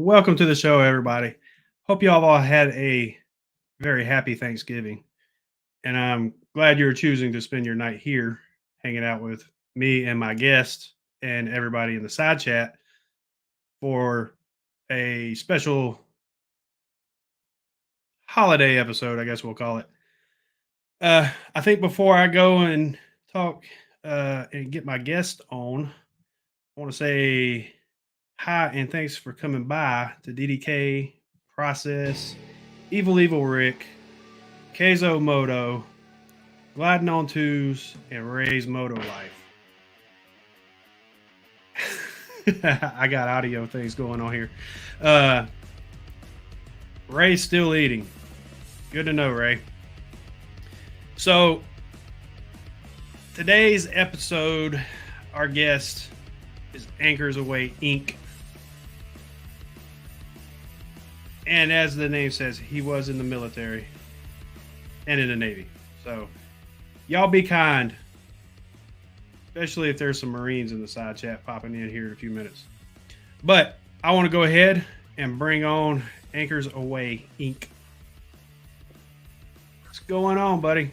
welcome to the show, everybody. Hope you all had a very happy Thanksgiving. And I'm glad you're choosing to spend your night here hanging out with me and my guest and everybody in the side chat for a special holiday episode, I guess we'll call it. I think before I go and talk and get my guest on, I want to say hi and thanks for coming by to DDK Process, Evil Rick, Keizo Moto, Gliding on Twos, and Ray's Moto Life. I got audio things going on here. Ray's still eating. Good to know, Ray. So, today's episode, our guest is Anchors Away Inc. And as the name says, he was in the military and in the Navy. So, y'all be kind, especially if there's some Marines in the side chat popping in here in a few minutes. But I want to go ahead and bring on Anchors Away Inc. What's going on, buddy?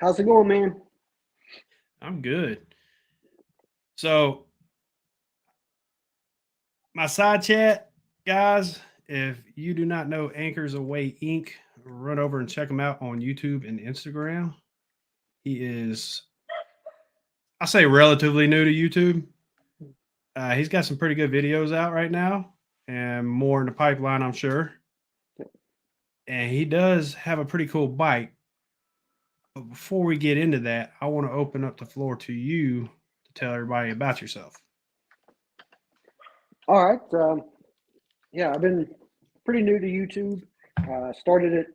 How's it going, man? I'm good. So, my side chat, guys, if you do not know Anchors Away Inc., run over and check him out on YouTube and Instagram. He is, I say, relatively new to YouTube. He's got some pretty good videos out right now and more in the pipeline, I'm sure. And he does have a pretty cool bike. But before we get into that, I want to open up the floor to you to tell everybody about yourself. All right. Yeah, I've been pretty new to YouTube. Started it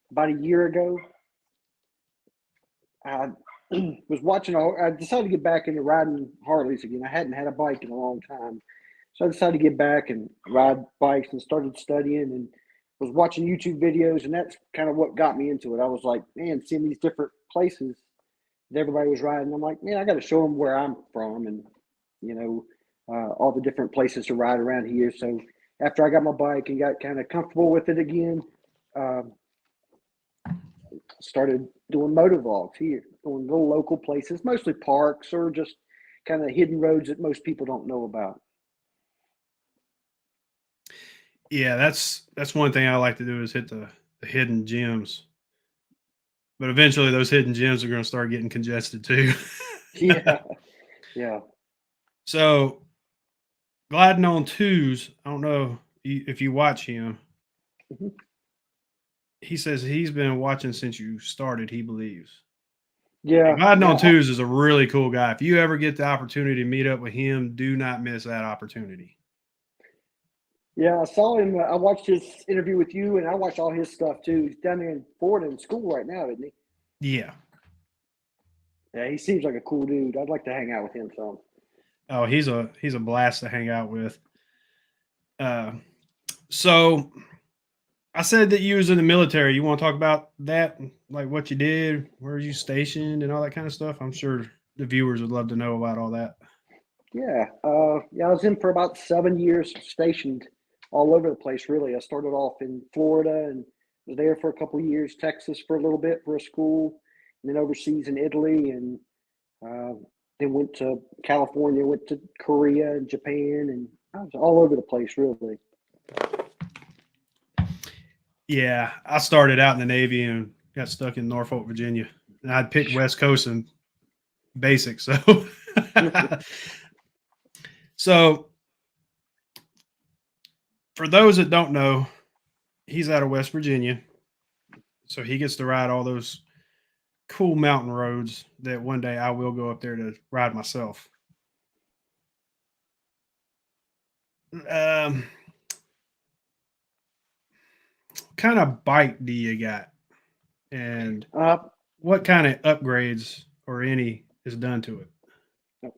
about a year ago. I was watching. I decided to get back into riding Harleys again. I hadn't had a bike in a long time, so I decided to get back and ride bikes and started studying and was watching YouTube videos, and that's kind of what got me into it. I was like, man, seeing these different places that everybody was riding. I'm like, man, I got to show them where I'm from, and you know, all the different places to ride around here. So after I got my bike and got kind of comfortable with it again, started doing moto vlogs here, going little local places, mostly parks or just kind of hidden roads that most people don't know about. Yeah, that's one thing I like to do is hit the hidden gems. But eventually those hidden gems are going to start getting congested too. Yeah. Yeah. So Gliding on Twos, I don't know if you watch him. Mhm. He says he's been watching since you started, he believes. Yeah. And Gliding on Yeah. Twos is a really cool guy. If you ever get the opportunity to meet up with him, do not miss that opportunity. Yeah. I saw him. I watched his interview with you and I watched all his stuff too. He's down there in Florida in school right now, isn't he? Yeah. Yeah. He seems like a cool dude. I'd like to hang out with him some. Oh, he's a blast to hang out with. So I said that you was in the military. You want to talk about that, like what you did, where you stationed, and all that kind of stuff? I'm sure the viewers would love to know about all that. Yeah. Yeah. I was in for about 7 years, stationed all over the place. Really, I started off in Florida and was there for a couple of years. Texas for a little bit for a school, and then overseas in Italy, and uh, then went to California, went to Korea and Japan, and I was all over the place. Really. Yeah, I started out in the Navy and got stuck in Norfolk, Virginia. And I'd picked West Coast and basic. So, so for those that don't know, he's out of West Virginia. So he gets to ride all those cool mountain roads that one day I will go up there to ride myself. Um, kind of bike do you got? And Uh, what kind of upgrades or any is done to it?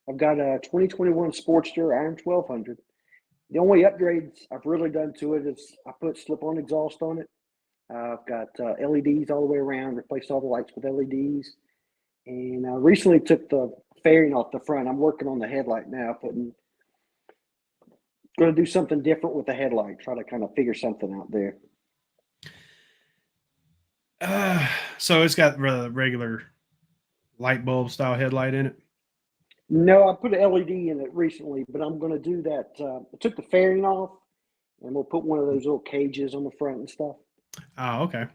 I've got a 2021 Sportster Iron 1200. The only upgrades I've really done to it is I put slip-on exhaust on it. I've got LEDs all the way around, replaced all the lights with LEDs, and I recently took the fairing off the front. I'm working on the headlight now, putting going to do something different with the headlight. Try to kind of figure something out there. So it's got the regular light bulb style headlight in it. No, I put an LED in it recently, but I'm going to do that. I took the fairing off, and we'll put one of those little cages on the front and stuff. Oh, okay.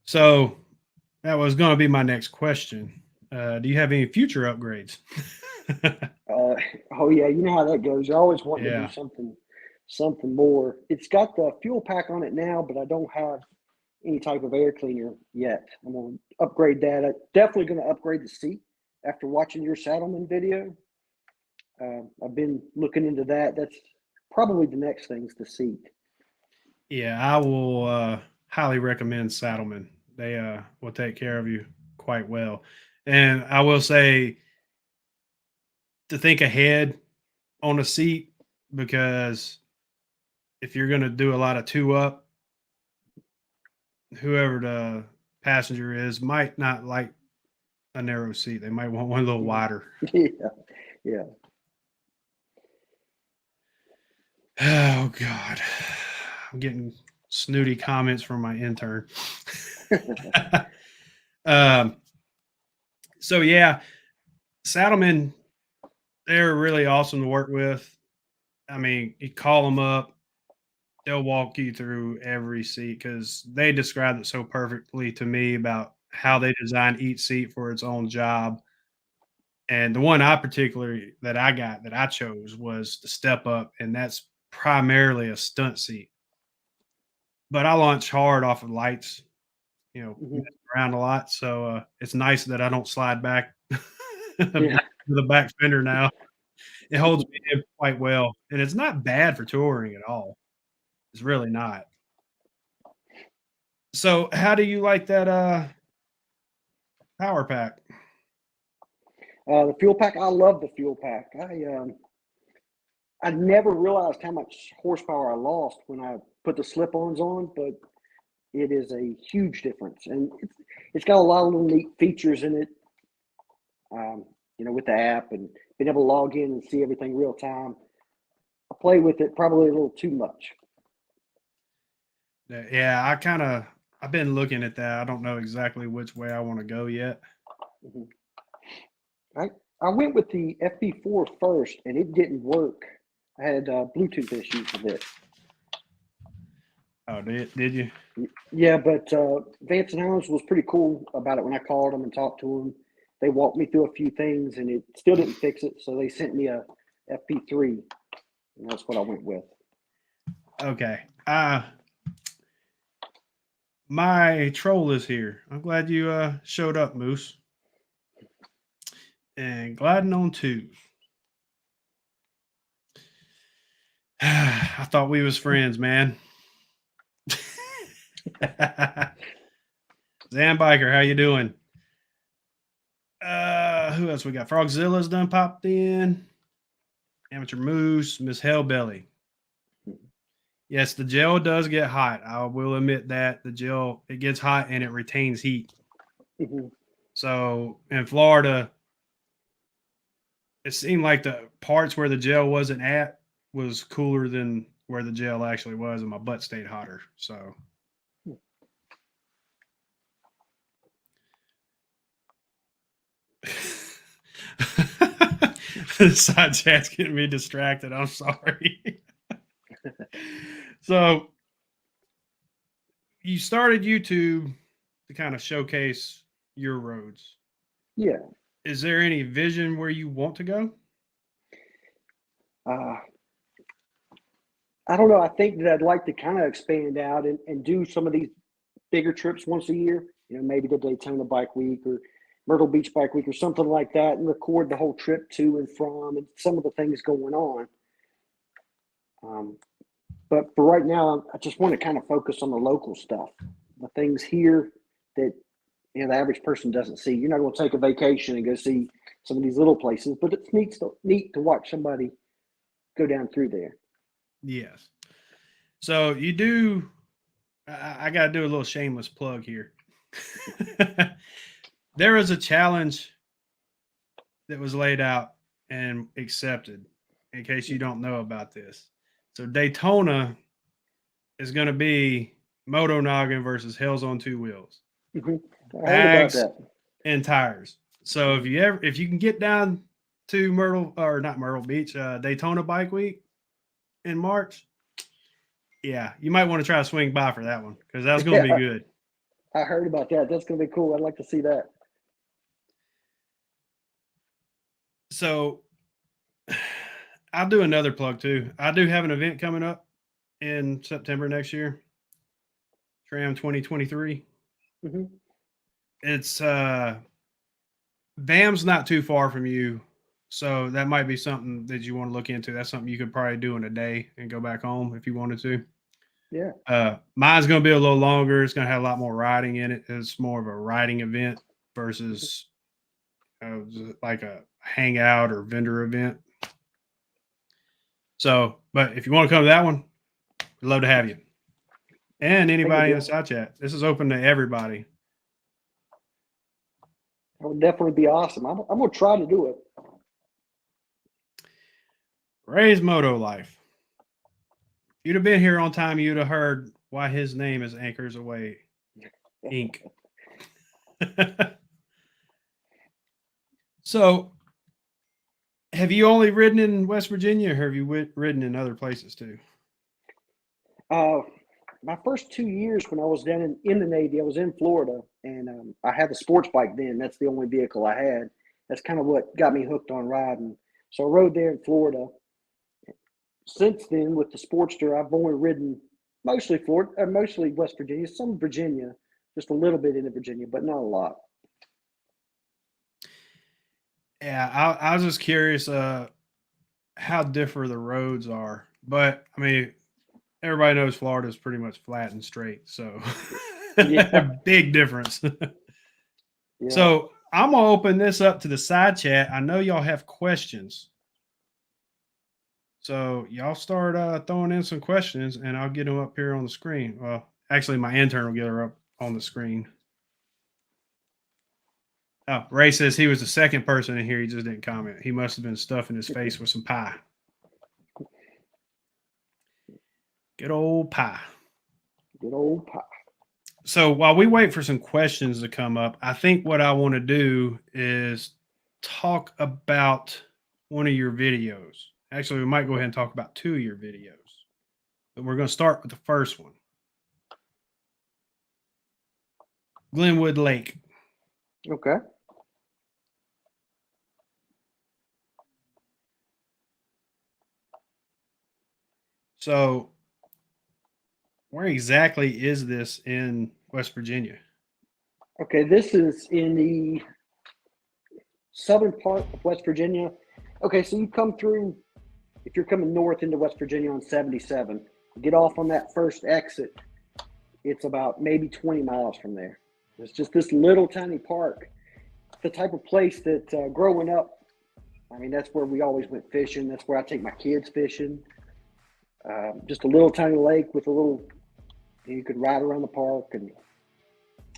So that was going to be my next question. Do you have any future upgrades? Oh yeah, you know how that goes. You always want to do Yeah. something more. It's got the fuel pack on it now, but I don't have any type of air cleaner yet. I'm going to upgrade that. I'm definitely going to upgrade the seat after watching your Saddleman video. I've been looking into that. That's probably the next thing's the seat. Yeah, I will highly recommend Saddleman. They will take care of you quite well. And I will say to think ahead on a seat, because if you're going to do a lot of two up, whoever the passenger is might not like a narrow seat. They might want one a little wider. Yeah, yeah. Oh God, I'm getting snooty comments from my intern. um, so yeah, Saddlemen, they're really awesome to work with. I mean, you call them up, they'll walk you through every seat because they described it so perfectly to me about how they designed each seat for its own job. And the one I particularly that I chose was the step up, and that's primarily a stunt seat. But I launch hard off of lights, Mhm. mess around a lot. So it's nice that I don't slide back Yeah. to the back fender now. It holds me in quite well, and it's not bad for touring at all. It's really not. So, how do you like that power pack? The fuel pack. I love the fuel pack. I never realized how much horsepower I lost when I put the slip-ons on, but it is a huge difference, and it's got a lot of little neat features in it. With the app and being able to log in and see everything real time. I play with it probably a little too much. Yeah, I've been looking at that. I don't know exactly which way I want to go yet. Mhm. I went with the FP4 first, and it didn't work. I had Bluetooth issues with it. Oh, did you? Yeah, but Vance and Hines was pretty cool about it when I called them and talked to them. They walked me through a few things, and it still didn't fix it. So they sent me a FP3, and that's what I went with. Okay. My troll is here. I'm glad you showed up, Moose. And gliding on twos. I thought we was friends, man. Zan Biker, how you doing? Who else we got? Frogzilla's done popped in. Amateur Moose, Miss Hellbelly. Yes, the gel does get hot. I will admit that the gel it gets hot and it retains heat. Mhm. So in Florida, it seemed like the parts where the gel wasn't at was cooler than where the gel actually was, and my butt stayed hotter. So the side chat's getting me distracted. I'm sorry. So you started YouTube to kind of showcase your roads. Yeah. Is there any vision where you want to go? Uh, I don't know. I think that I'd like to kind of expand out and do some of these bigger trips once a year. Maybe the Daytona Bike Week or Myrtle Beach Bike Week or something like that, and record the whole trip to and from and some of the things going on. But for right now, I just want to kind of focus on the local stuff, the things here that the average person doesn't see. You're not going to take a vacation and go see some of these little places, but it's neat to watch somebody go down through there. Yes. So you do. I got to do a little shameless plug here. There is a challenge that was laid out and accepted. In case you don't know about this, So Daytona is going to be Moto Noggin versus Hell's on Two Wheels, Hmm. I heard about bags that. and tires. So if you can get down to not Myrtle Beach, Daytona Bike Week in March, yeah, you might want to try to swing by for that one because that's going to be Yeah, good. I heard about that. That's going to be cool. I'd like to see that. So I'll do another plug too. I do have an event coming up in September next year, Tram 2023. Hmm. It's VAM's not too far from you, so that might be something that you want to look into. That's something you could probably do in a day and go back home if you wanted to. Yeah. Mine's going to be a little longer. It's going to have a lot more riding in it. It's more of a riding event versus like a hangout or vendor event. So, but if you want to come to that one, we'd love to have you. And I think anybody in the side chat. This is open to everybody. that would definitely be awesome. I'm going to try to do it. Ray's Moto Life. If you'd have been here on time, you'd have heard why his name is Anchors Away Inc. So, have you only ridden in West Virginia, or have you ridden in other places too? My first 2 years when I was down in the Navy, I was in Florida, and I had the sports bike then. That's the only vehicle I had. That's kind of what got me hooked on riding. So I rode there in Florida. Since then, with the Sportster, I've only ridden mostly Florida, mostly West Virginia, some Virginia, just a little bit into Virginia, but not a lot. Yeah, I was just curious how different the roads are. But I mean, everybody knows Florida is pretty much flat and straight, so Yeah, big difference. yeah. So I'm gonna open this up to the side chat. I know y'all have questions, so y'all start throwing in some questions, and I'll get them up here on the screen. Well, actually, my intern will get her up on the screen. Oh, Ray says he was the second person in here. He just didn't comment. He must have been stuffing his face with some pie. Good old pie. Good old pie. So while we wait for some questions to come up, I think what I want to do is talk about one of your videos. Actually, we might go ahead and talk about two of your videos. But we're going to start with the first one. Glenwood Lake. Okay. So where exactly is this in West Virginia? Okay, this is in the southern part of West Virginia. Okay, so you come through, if you're coming north into West Virginia on 77, get off on that first exit. It's about maybe 20 miles from there. It's just this little tiny park. The type of place that growing up, I mean, that's where we always went fishing. That's where I take my kids fishing. Just a little tiny lake with a little, you could ride around the park, and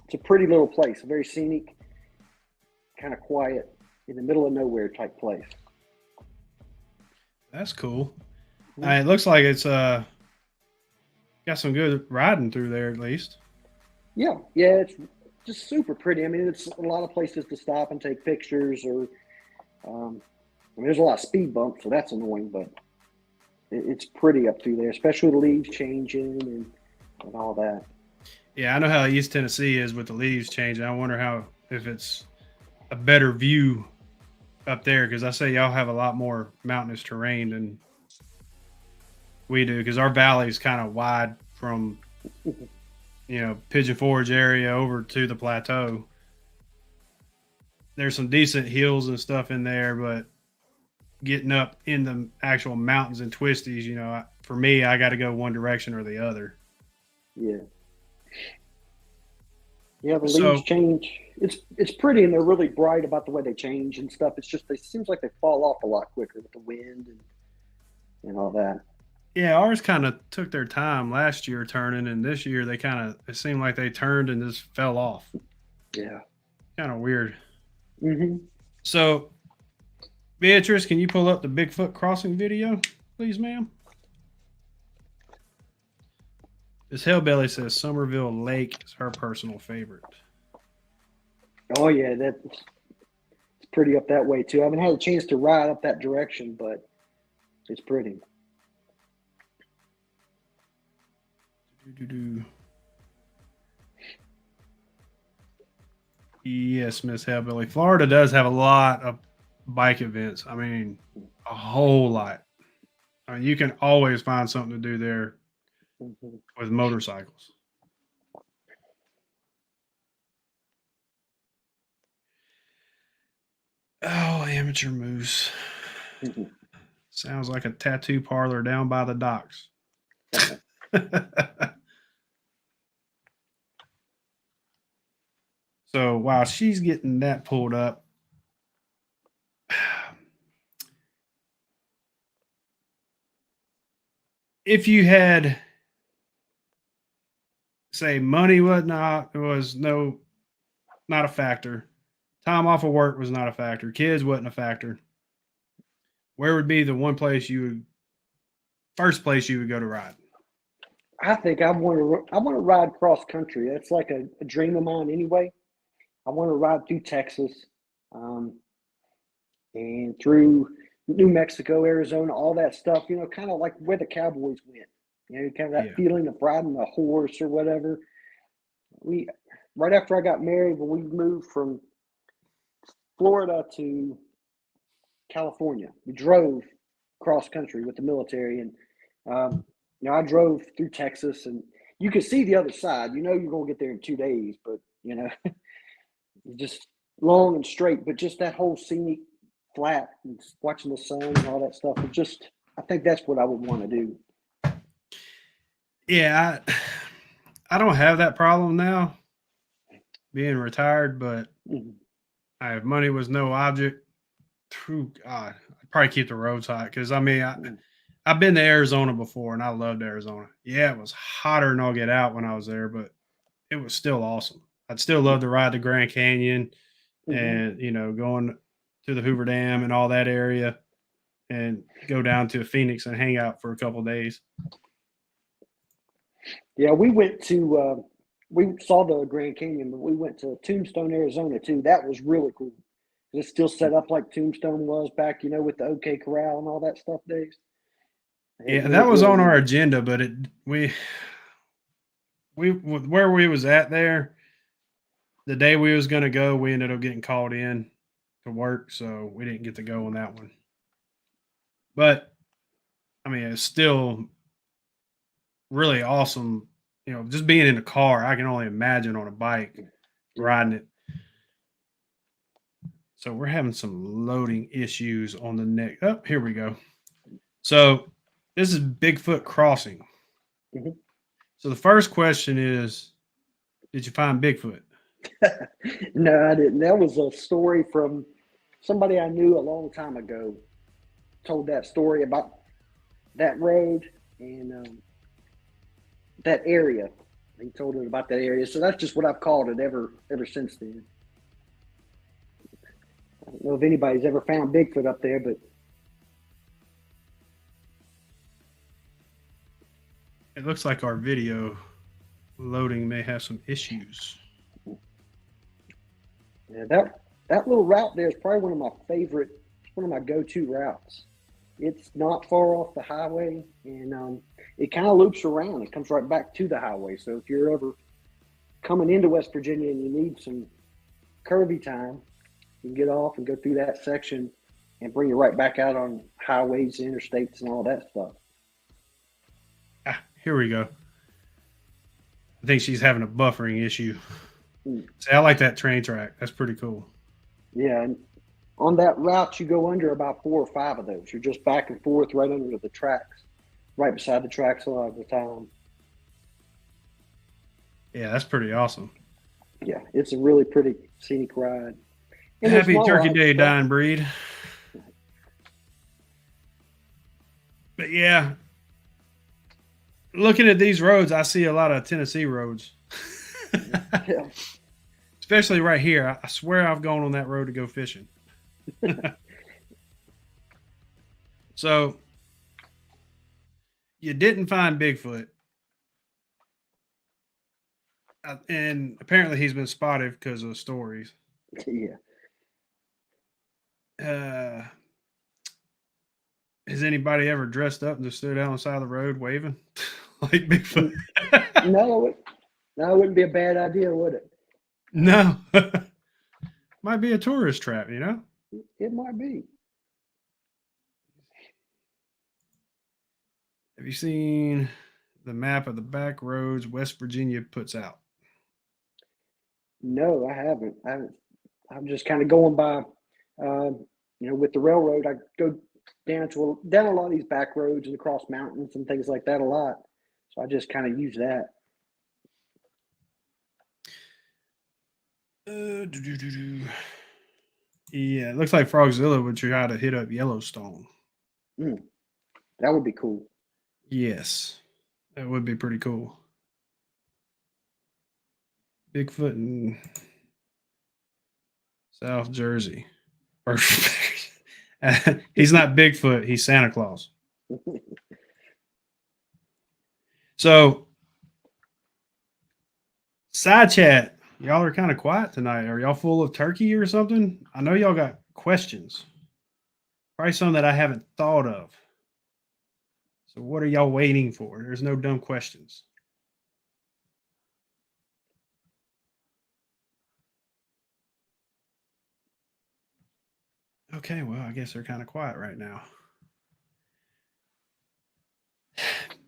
it's a pretty little place, very scenic, kind of quiet, in the middle of nowhere type place. That's cool. It looks like it's got some good riding through there at least. Yeah, it's just super pretty. I mean, it's a lot of places to stop and take pictures, or I mean, there's a lot of speed bumps, so that's annoying, but it's pretty up through there, especially with the leaves changing and all that. Yeah, I know how East Tennessee is with the leaves changing. I wonder if it's a better view up there, because I say y'all have a lot more mountainous terrain than we do, because our valley is kind of wide from Pigeon Forge area over to the plateau. There's some decent hills and stuff in there, but getting up in the actual mountains and twisties, for me, I got to go one direction or the other. Yeah, the leaves change. It's pretty, and they're really bright about the way they change and stuff. It's just it seems like they fall off a lot quicker with the wind and all that. Yeah, ours kind of took their time last year turning, and this year it seemed like they turned and just fell off. Yeah, kind of weird. Mm-hmm. So, Beatrice, can you pull up the Bigfoot crossing video, please, ma'am? This Hellbelly says Somerville Lake is her personal favorite. Oh yeah, that's it's pretty up that way too. I haven't had a chance to ride up that direction, but it's pretty. Do-do-do. Yes, Miss Hellbilly. Florida does have a lot of bike events. I mean, a whole lot. I mean, you can always find something to do there Mhm. with motorcycles. Oh, amateur moose. Mhm. Sounds like a tattoo parlor down by the docks. So while she's getting that pulled up, if you had, say, money was not a factor, time off of work was not a factor, kids wasn't a factor, where would be the one place you would first place you would go to ride? I think I want to ride cross country. That's like a dream of mine anyway. I want to ride through Texas, um, and through New Mexico, Arizona, all that stuff. You know, kind of like where the Cowboys went. You know, kind of that Yeah. feeling of riding a horse or whatever. We right after I got married, when we moved from Florida to California, we drove cross country with the military, and um, I drove through Texas, and you could see the other side. You know, you're gonna get there in 2 days, but just long and straight. But just that whole scenic flat and watching the sun and all that stuff. It just, I think that's what I would want to do. Yeah, I don't have that problem now being retired, but Mhm. if money was no object, true God, I'd probably keep the roads hot because I mean, Mhm. I've been to Arizona before and I loved Arizona. Yeah, it was hotter than I'll get out when I was there, but it was still awesome. I'd still love to ride the Grand Canyon Mhm. and, going to the Hoover Dam and all that area and go down to Phoenix and hang out for a couple days. Yeah, we went to we saw the Grand Canyon, but we went to Tombstone, Arizona too. That was really cool. It's still set up like Tombstone was back, with the OK Corral and all that stuff days. Yeah, It that was was really on our neat. agenda, but we where we was at there the day we was going to go, we ended up getting called in to work, so we didn't get to go on that one. But I mean, it's still really awesome. Just being in the car, I can only imagine on a bike Yeah. riding it. So we're having some loading issues on the neck. Oh, here we go. So this is Bigfoot Crossing. Mhm. So the first question is, did you find Bigfoot? No, I didn't. That was a story from somebody I knew a long time ago. Told that story about that road and that area. He told it about that area, so that's just what I've called it ever since then. I don't know if anybody's ever found Bigfoot up there, but It looks like our video loading may have some issues. yeah, that little route there is probably one of my favorite, one of my go-to routes. It's not far off the highway, and it kind of loops around. It comes right back to the highway. So if you're ever coming into West Virginia and you need some curvy time, you can get off and go through that section and bring you right back out on highways, interstates, and all that stuff. Ah, here we go. I think she's having a buffering issue. Hmm. See, I like that train track. That's pretty cool. Yeah, and on that route, you go under about 4 or 5 of those. You're just back and forth right under the tracks, right beside the tracks a lot of the time. Yeah, that's pretty awesome. Yeah, it's a really pretty scenic ride. And there's Happy not a Turkey lot of Day, stuff. dying breed. But yeah, looking at these roads, I see a lot of Tennessee roads. Yeah. Especially right here. I swear I've gone on that road to go fishing. So you didn't find Bigfoot. And apparently he's been spotted because of stories. Yeah. Uh, has anybody ever dressed up and just stood out on the side of the road waving like Bigfoot? No, no, it wouldn't be a bad idea, would it? No. Might be a tourist trap, you know? It might be. Have you seen the map of the back roads West Virginia puts out? No, I haven't. I'm just kind of going by, with the railroad. I go down a lot of these back roads and across mountains and things like that a lot. So I just kind of use that. Yeah, it looks like Frogzilla would try to hit up Yellowstone. That would be cool. Yes, that would be pretty cool. Bigfoot in South Jersey. He's not Bigfoot, he's Santa Claus. So, side chat, y'all are kind of quiet tonight. Are y'all full of turkey or something? I know y'all got questions. Probably some that I haven't thought of. So, what are y'all waiting for? There's no dumb questions. Okay, well, I guess they're kind of quiet right now.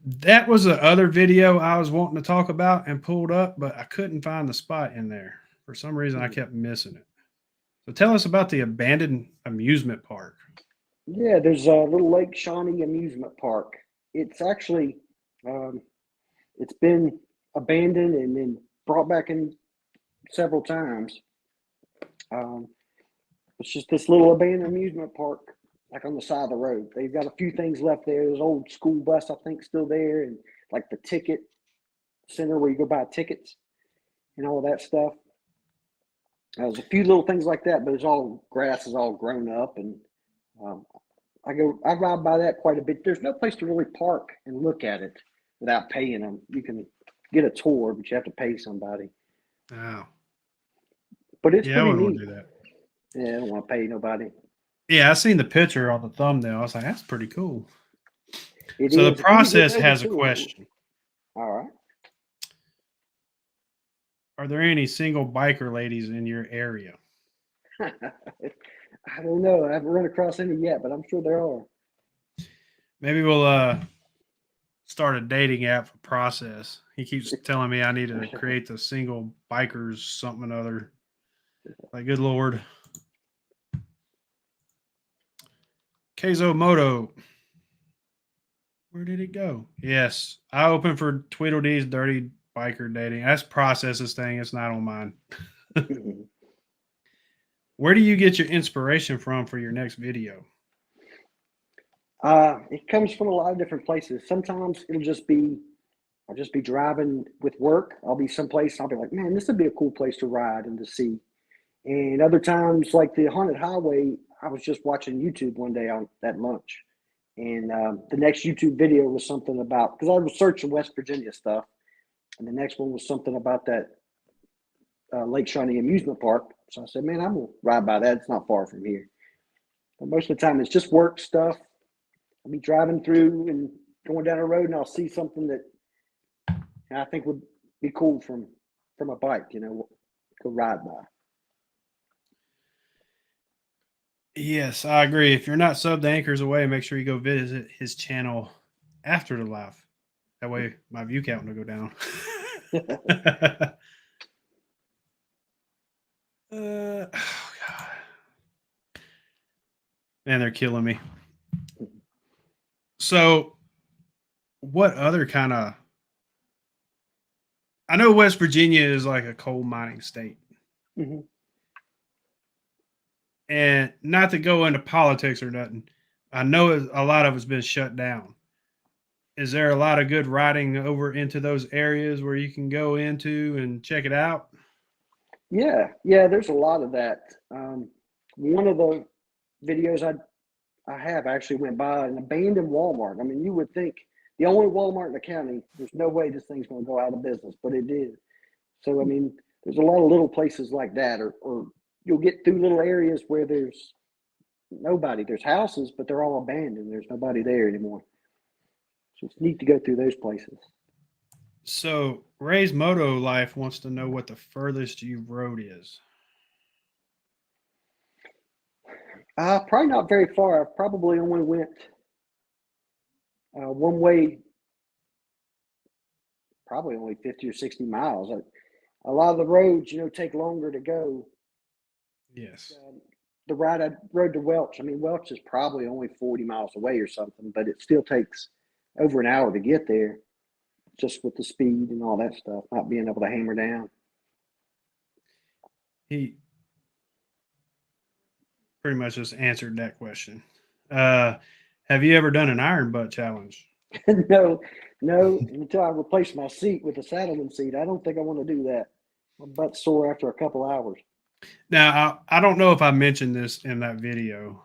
That was the other video I was wanting to talk about and pulled up, but I couldn't find the spot in there. For some reason, I kept missing it. So tell us about the abandoned amusement park. Yeah, there's a little Lake Shawnee amusement park. It's actually, it's been abandoned and then brought back in several times. It's just this little abandoned amusement park, like on the side of the road. They've got a few things left there. There's an old school bus, I think, still there, and like the ticket center where you go buy tickets and all that stuff. There's a few little things like that, but it's all grass is all grown up, and um, I ride by that quite a bit. There's no place to really park and look at it without paying them. You can get a tour, but you have to pay somebody. Oh. But it's Yeah, I pretty wouldn't want neat. to do that. Yeah, I don't want to pay nobody. Yeah, I seen the picture on the thumbnail. I was like, that's pretty cool. It so is. the process has a question. All right. Are there any single biker ladies in your area? I don't know. I haven't run across any yet, but I'm sure there are. Maybe we'll start a dating app for process. He keeps telling me I need to create the single bikers something or other. Like, good Lord. Keizo Moto. Where did it go? Yes. I open for Tweedledee's dirty biker dating. That's process's thing. It's not on mine. Where do you get your inspiration from for your next video? It comes from a lot of different places. Sometimes I'll just be driving with work. I'll be someplace and I'll be like, man, this would be a cool place to ride and to see. And other times, like the haunted highway, I was just watching YouTube one day on at lunch, and the next YouTube video was something about because I was searching West Virginia stuff, and the next one was something about that Lake Shawnee amusement park. So I said, man, I'm gonna ride by that. It's not far from here. But most of the time, it's just work stuff. I'll be driving through and going down the road, and I'll see something that I think would be cool from a bike. Go ride by. Yes, I agree. If you're not subbed to Anchors Away, make sure you go visit his channel after the live. That way my view count will go down. Oh God. Man, they're killing me. So, what other kind of... I know West Virginia is like a coal mining state. Mm-hmm. And not to go into politics or nothing, I know a lot of it's been shut down. Is there a lot of good riding over into those areas where you can go into and check it out? Yeah, there's a lot of that. One of the videos I have actually went by an abandoned Walmart. I mean, you would think the only Walmart in the county, there's no way this thing's going to go out of business, but it did. So I mean, there's a lot of little places like that, or you'll get through little areas where there's nobody. There's houses, but they're all abandoned. There's nobody there anymore. So it's neat to go through those places. So Ray's Moto Life wants to know what the furthest you've rode is. Probably not very far. I probably only went one way, probably only 50 or 60 miles. A lot of the roads, take longer to go. Yes. The ride I rode to Welch, I mean, Welch is probably only 40 miles away or something, but it still takes over an hour to get there just with the speed and all that stuff, not being able to hammer down. He pretty much just answered that question. Have you ever done an iron butt challenge? No, until I replace my seat with a saddleman seat. I don't think I want to do that. My butt's sore after a couple hours. Now, I don't know if I mentioned this in that video.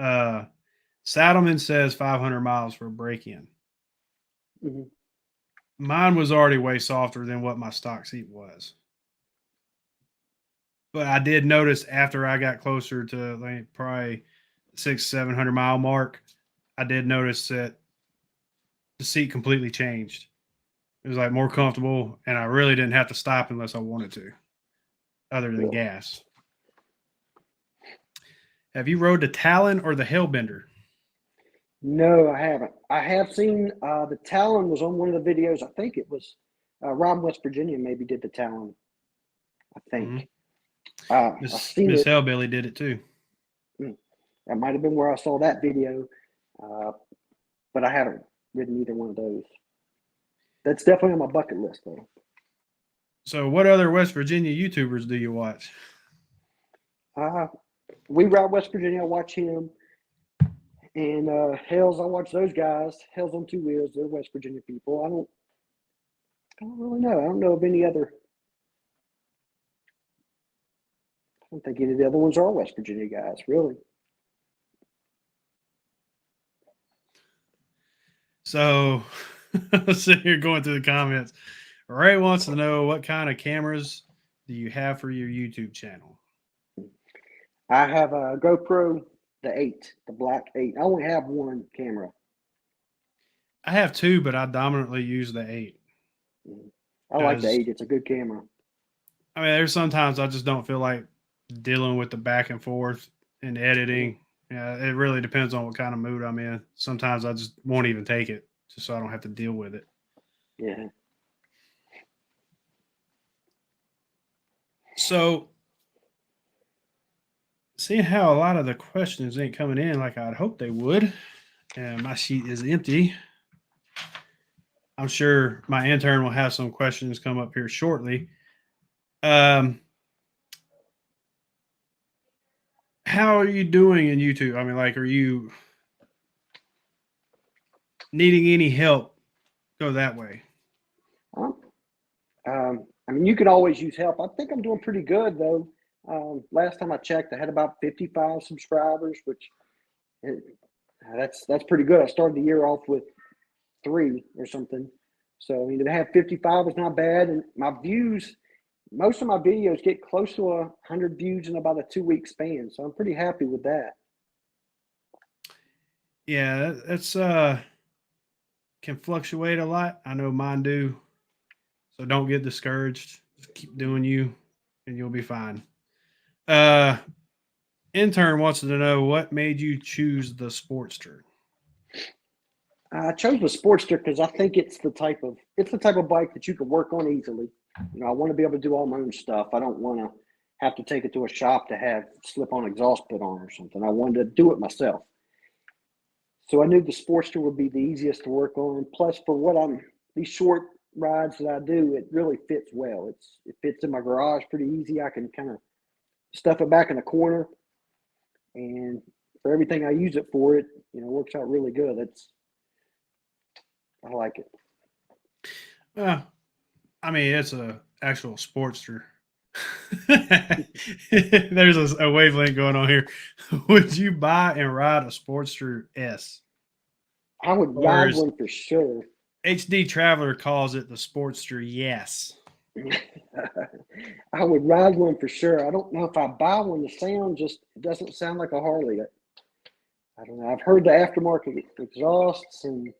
Saddleman says 500 miles for a break-in. Mm-hmm. Mine was already way softer than what my stock seat was. But I did notice after I got closer to like probably 700 mile mark, I did notice that the seat completely changed. It was like more comfortable, and I really didn't have to stop unless I wanted to, other than gas. Have you rode the Talon or the Hellbender? No, I haven't. I have seen the Talon was on one of the videos. I think it was Rob, West Virginia, maybe did the Talon. I think. I've seen Miss it. Hellbilly did it too. That might have been where I saw that video, but I haven't ridden either one of those. That's definitely on my bucket list, though. So, what other West Virginia YouTubers do you watch? We ride West Virginia. I watch him. And Hells, I watch those guys. Hells on Two Wheels. They're West Virginia people. I don't really know. I don't know of any other. I don't think any of the other ones are West Virginia guys, really. So, sitting here going through the comments, Ray wants to know what kind of cameras do you have for your YouTube channel? I have a GoPro, the 8, the black 8. I only have one camera. I have two, but I dominantly use the 8. I like the 8. It's a good camera. I mean, there's sometimes I just don't feel like dealing with the back and forth and editing. Yeah, it really depends on what kind of mood I'm in. Sometimes I just won't even take it just so I don't have to deal with it. Yeah. So, seeing how a lot of the questions ain't coming in like I'd hope they would, and my sheet is empty, I'm sure my intern will have some questions come up here shortly. How are you doing in YouTube? I mean, like, are you needing any help? Go that way. I mean, you could always use help. I think I'm doing pretty good, though. Last time I checked, I had about 55 subscribers, which that's pretty good. I started the year off with 3 or something. So, I mean, to have 55 is not bad. And my views, most of my videos get close to 100 views in about a 2-week span. So I'm pretty happy with that. Yeah, that's can fluctuate a lot. I know mine do. So don't get discouraged. Just keep doing you and you'll be fine. Intern wants to know what made you choose the Sportster. I chose the Sportster because I think it's the type of bike that you can work on easily. I want to be able to do all my own stuff. I don't want to have to take it to a shop to have slip-on exhaust put on or something. I wanted to do it myself. So I knew the Sportster would be the easiest to work on. Plus, for these short rides that I do, it really fits well. It fits in my garage pretty easy. I can kind of stuff it back in the corner, and for everything I use it for, it works out really good. I like it. I mean, it's a actual Sportster. There's a wavelength going on here. Would you buy and ride a Sportster S? I would ride one for sure. HD Traveler calls it the Sportster. Yes. I would ride one for sure. I don't know if I buy one. The sound just it doesn't sound like a Harley. I don't know. I've heard the aftermarket exhausts and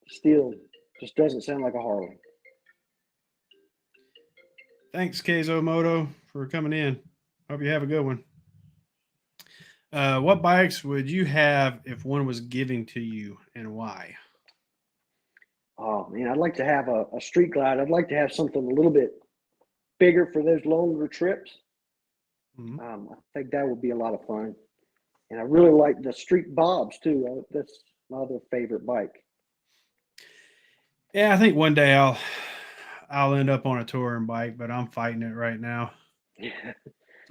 still just doesn't sound like a Harley. Thanks, Keizo Moto, for coming in. Hope you have a good one. What bikes would you have if one was giving to you, and why? Oh man, I'd like to have a street glide. I'd like to have something a little bit bigger for those longer trips. Mhm. I think that would be a lot of fun. And I really like the street bobs too. That's my other favorite bike. Yeah, I think one day I'll end up on a touring bike, but I'm fighting it right now.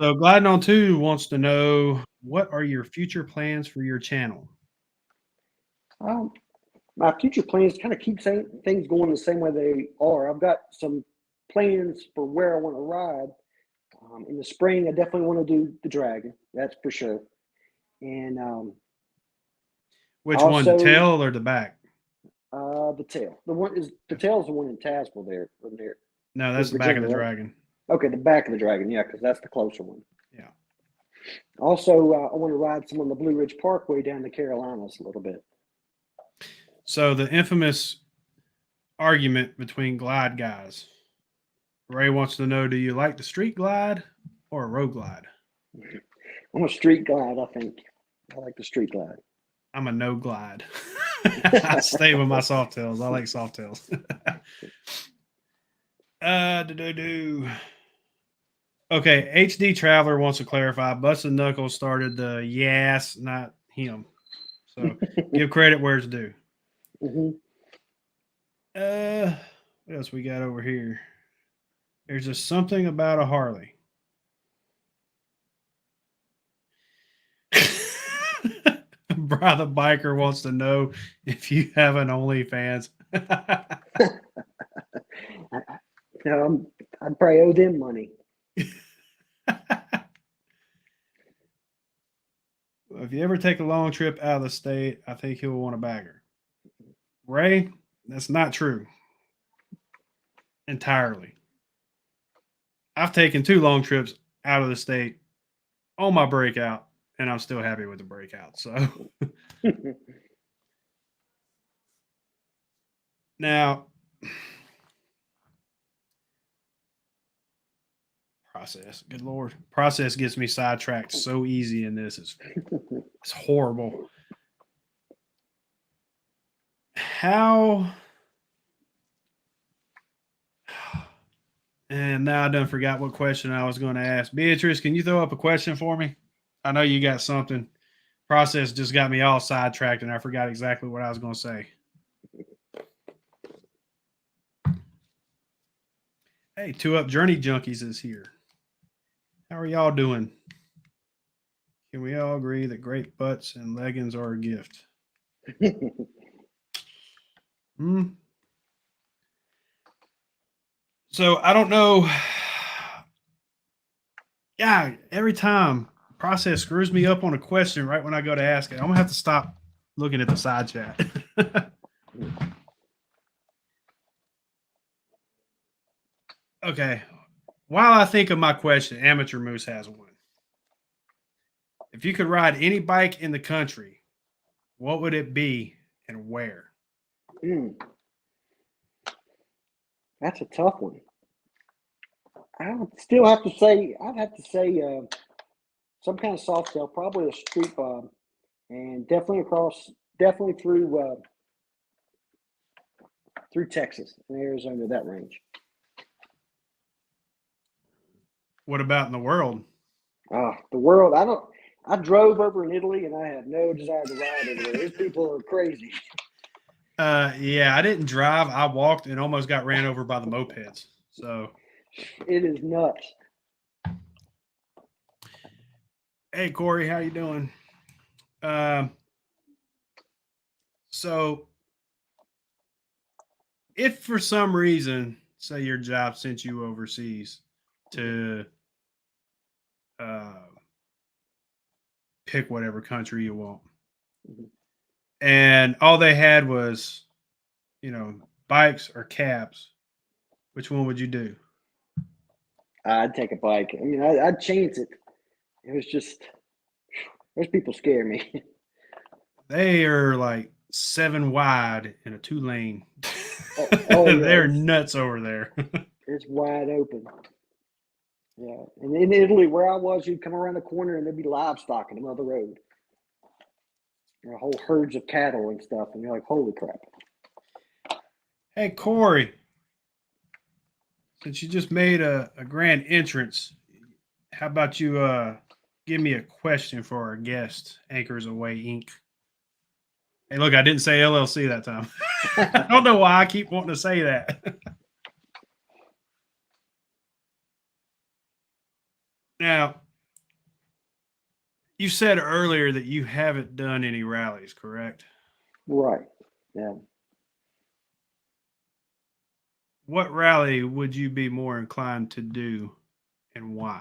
So Gliding on Two wants to know, what are your future plans for your channel? um, my future plans kind of keep things going the same way they are. I've got some plans for where I want to ride. In the spring, I definitely want to do the Dragon. That's for sure. And Which one, the also tail or the back? the tail. The tail is the one in Tazewell there, from there, No, in that's the back of Virginia, the right? Dragon. Okay, the back of the Dragon, yeah, because that's the closer one. Yeah. Also, I want to ride some on the Blue Ridge Parkway down the Carolinas a little bit. So the infamous argument between glide guys. Ray wants to know, do you like the street glide or a road glide? I'm a street glide, I think. I like the street glide. I'm a no glide. I stay with my soft tails. I like soft tails. Do. Okay, HD Traveler wants to clarify. Busted Knuckles started the yes, not him. So give credit where it's due. Hmm. What else we got over here? There's just something about a Harley. Brother Biker wants to know if you have an OnlyFans. I'd probably owe them money. If you ever take a long trip out of the state, I think he'll want a bagger. Ray, that's not true entirely. I've taken 2 long trips out of the state on my breakout, and I'm still happy with the breakout. So now, process. Good lord, process gets me sidetracked so easy in this. It's horrible. How? And now I done forgot what question I was going to ask. Beatrice, can you throw up a question for me? I know you got something. Process just got me all sidetracked, and I forgot exactly what I was going to say. Hey, Two Up Journey Junkies is here. How are y'all doing? Can we all agree that great butts and leggings are a gift? Hmm. So I don't know. Yeah, every time process screws me up on a question right when I go to ask it. I'm gonna have to stop looking at the side chat. Okay. While I think of my question, Amateur Moose has one. If you could ride any bike in the country, what would it be and where? That's a tough one. I would still have to say, I'd have to say some kind of soft tail, probably a street bob, and definitely through Texas and Arizona, that range. What about in the world? The world, I drove over in Italy and I have no desire to ride over there. Those people are crazy. Yeah, I didn't drive. I walked and almost got ran over by the mopeds. So, It is nuts. hey Corey, how you doing? Um, so if for some reason, say your job sent you overseas to uh, pick whatever country you want, Mhm. and all they had was, bikes or cabs, which one would you do? I'd take a bike. I mean, I'd chance it. It was just those people scare me. They are like 7 wide in a 2-lane. Oh yeah, They're nuts over there. it's wide open. Yeah, and in Italy, where I was, you'd come around the corner and there'd be livestock in the middle of the road, whole herds of cattle and stuff, and you're like, holy crap. Hey, Corey, since you just made a grand entrance, how about you give me a question for our guest, Anchors Away Inc. Hey, look, I didn't say LLC that time. I don't know why I keep wanting to say that. Now, you said earlier that you haven't done any rallies, correct? Right. Yeah. What rally would you be more inclined to do and why?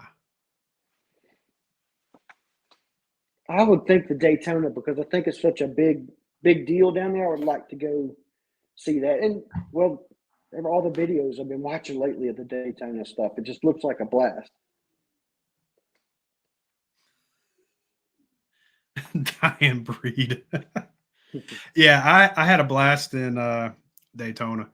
I would think the Daytona because I think it's such a big deal down there. I would like to go see that. And well, all the videos I've been watching lately of the Daytona stuff, it just looks like a blast. Dying breed. Yeah, I had a blast in Daytona.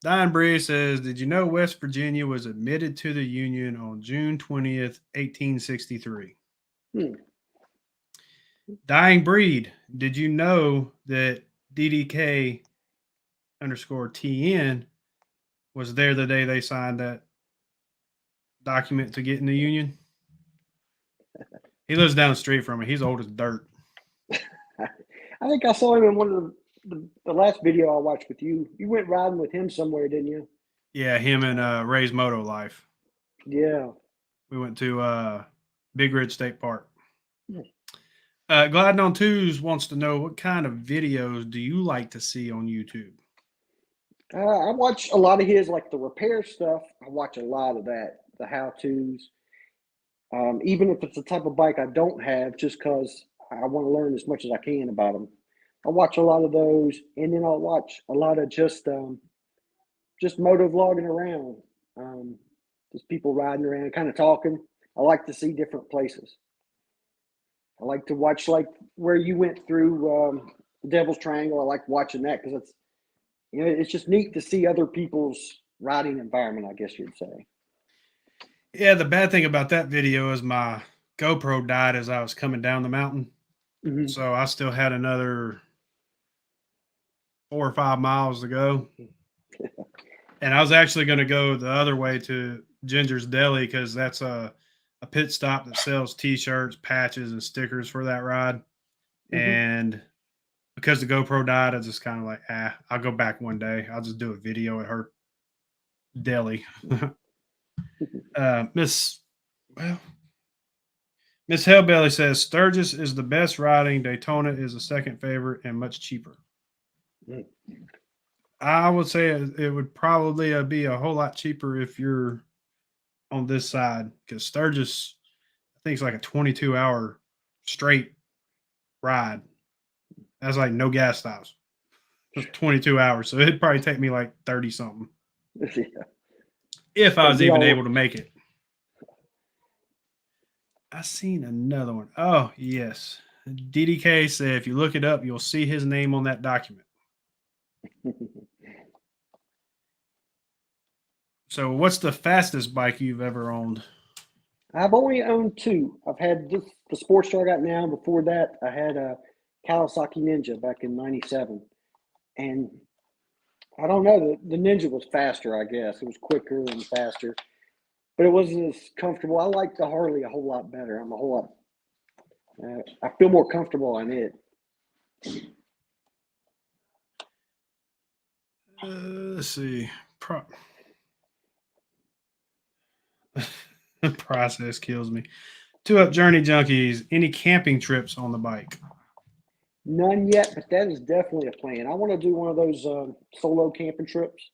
Dying breed says, "Did you know West Virginia was admitted to the Union on June 20th, 1863?" Hmm. Dying breed, did you know that DDK underscore TN was there the day they signed that document to get in the Union? He lives down the street from me. He's old as dirt. I think I saw him in one of the last video I watched with you. You went riding with him somewhere, didn't you? Yeah, him and Ray's Moto Life. Yeah. We went to Big Ridge State Park. Hmm. Gliding on Twos wants to know, what kind of videos do you like to see on YouTube? I watch a lot of his, like the repair stuff. I watch a lot of that, the how-tos. Even if it's a type of bike I don't have, just because I want to learn as much as I can about them. I watch a lot of those, and then I'll watch a lot of just moto vlogging around, just people riding around, kind of talking. I like to see different places. I like to watch like where you went through the Devil's Triangle. I like watching that because it's just neat to see other people's riding environment, I guess you'd say. Yeah, the bad thing about that video is my GoPro died as I was coming down the mountain. Mm-hmm. So I still had another 4 or 5 miles to go. And I was actually going to go the other way to Ginger's Deli because that's a pit stop that sells t-shirts, patches, and stickers for that ride. Mm-hmm. And because the GoPro died, I just kind of like, I'll go back one day. I'll just do a video at her deli. Miss Hellbelly says Sturgis is the best riding. Daytona is a second favorite and much cheaper. Mm. I would say it would probably be a whole lot cheaper if you're on this side because Sturgis, I think it's like a 22-hour straight ride. That's like no gas stops. It's 22 hours, so it'd probably take me like 30 something. Yeah. If I was even able to make it. I seen another one. Oh, yes. DDK said if you look it up, you'll see his name on that document. So, what's the fastest bike you've ever owned? I've only owned two. I've had the Sportster I got now. Before that, I had a Kawasaki Ninja back in '97, and I don't know. The Ninja was faster, I guess. It was quicker and faster, but it wasn't as comfortable. I like the Harley a whole lot better. I'm a whole lot. I feel more comfortable on it. Let's see. Process kills me. 2 Up Journey Junkies. Any camping trips on the bike? None yet, but that is definitely a plan. I want to do one of those solo camping trips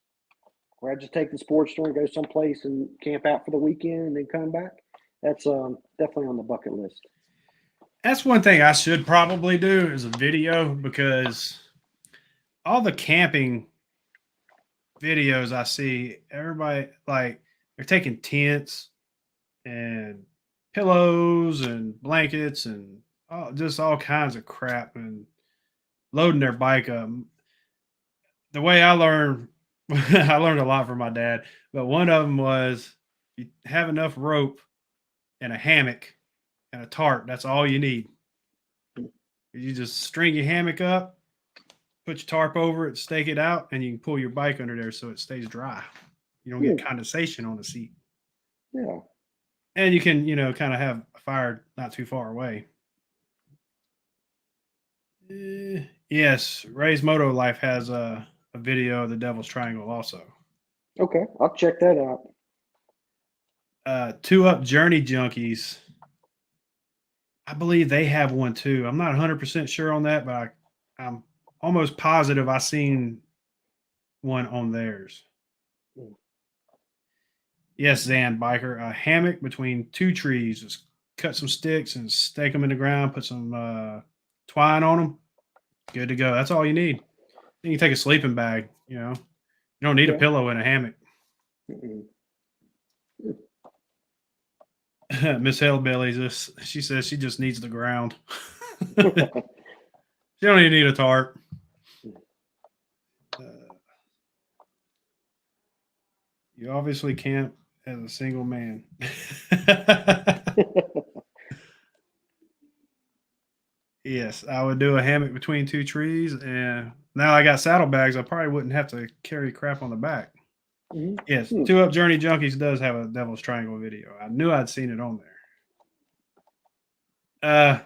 where I just take the Sportster and go someplace and camp out for the weekend and then come back. That's definitely on the bucket list. That's one thing I should probably do is a video because all the camping videos I see, everybody like they're taking tents and pillows and blankets and just all kinds of crap and loading their bike up. The way I learned, I learned a lot from my dad, but one of them was you have enough rope and a hammock and a tarp. That's all you need. You just string your hammock up, put your tarp over it, stake it out, and you can pull your bike under there so it stays dry. You don't get condensation on the seat. Yeah. And you can, kind of have a fire not too far away. Yes, Ray's Moto Life has a video of the Devil's Triangle also. Okay, I'll check that out. Two Up Journey Junkies. I believe they have one too. I'm not 100% sure on that, but I'm almost positive I seen one on theirs. Yes, Zan Biker. A hammock between two trees. Just cut some sticks and stake them in the ground. Put some twine on them. Good to go. That's all you need. Then you can take a sleeping bag. You don't need a pillow in a hammock. Miss Hellbilly, she says she just needs the ground. She don't even need a tarp. You obviously camp as a single man. Yes, I would do a hammock between two trees, and now I got saddlebags. I probably wouldn't have to carry crap on the back. Yes, Two Up Journey Junkies does have a Devil's Triangle video. I knew I'd seen it on there.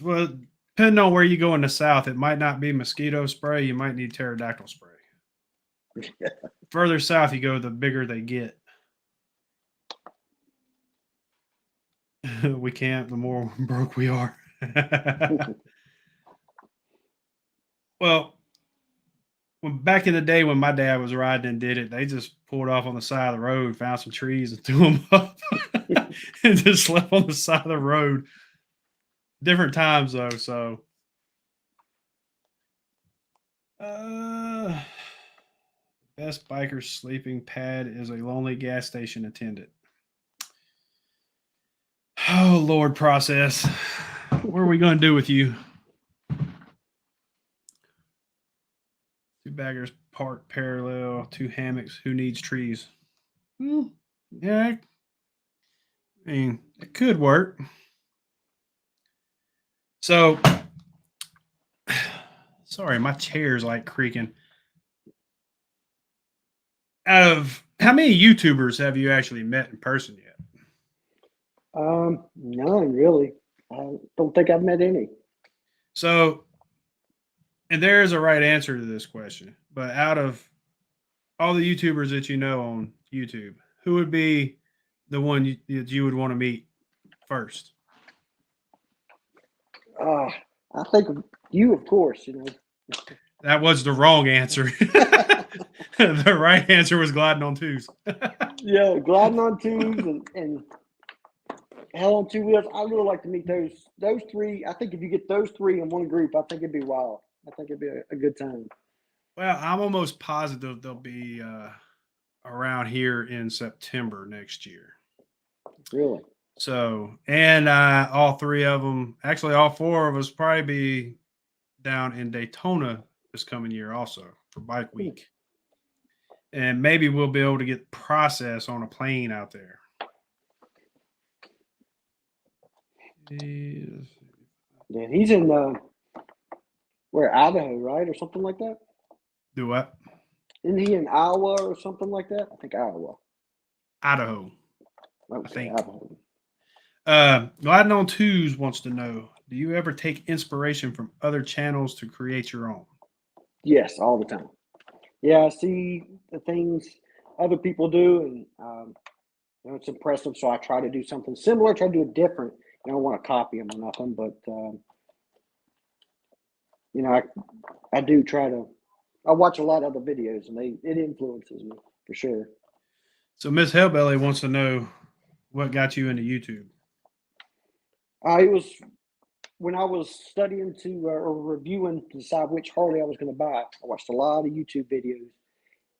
Well, depending on where you go in the South, it might not be mosquito spray. You might need pterodactyl spray. Further south you go, the bigger they get. We can't, the more broke we are. Well, back in the day when my dad was riding and did it, they just pulled off on the side of the road, found some trees and threw them up and just slept on the side of the road. Different times though, so best biker sleeping pad is a lonely gas station attendant. Oh Lord, process. What are we going to do with you? Two baggers parked parallel, two hammocks. Who needs trees? Yeah, I mean, it could work. So, sorry, my chair's like creaking. Out of how many YouTubers have you actually met in person yet? None really. I don't think I've met any. So, and there is a right answer to this question, but out of all the YouTubers that you know on YouTube, who would be the one that you would want to meet first? I think you, of course. That was the wrong answer. The right answer was gliding on twos. Yeah, gliding on twos and hell on two wheels. I really like to meet those three. I think if you get those three in one group, I think it'd be wild. I think it'd be a good time. Well, I'm almost positive they'll be around here in September next year. Really? So, and all three of them, actually all four of us, probably be down in Daytona this coming year also for Bike Week. And maybe we'll be able to get process on a plane out there. Yeah, he's in where, Idaho, right, or something like that. Do what? Isn't he in Iowa or something like that? I think Iowa. Idaho. I think Idaho. Gliding on Twos wants to know: do you ever take inspiration from other channels to create your own? Yes, all the time. Yeah, I see the things other people do, and it's impressive. So I try to do something similar. Try to do it different. I don't want to copy them or nothing, but I do try to. I watch a lot of other videos, and it influences me for sure. So Miss Hellbelly wants to know what got you into YouTube. It was when I was studying or reviewing to decide which Harley I was going to buy. I watched a lot of YouTube videos,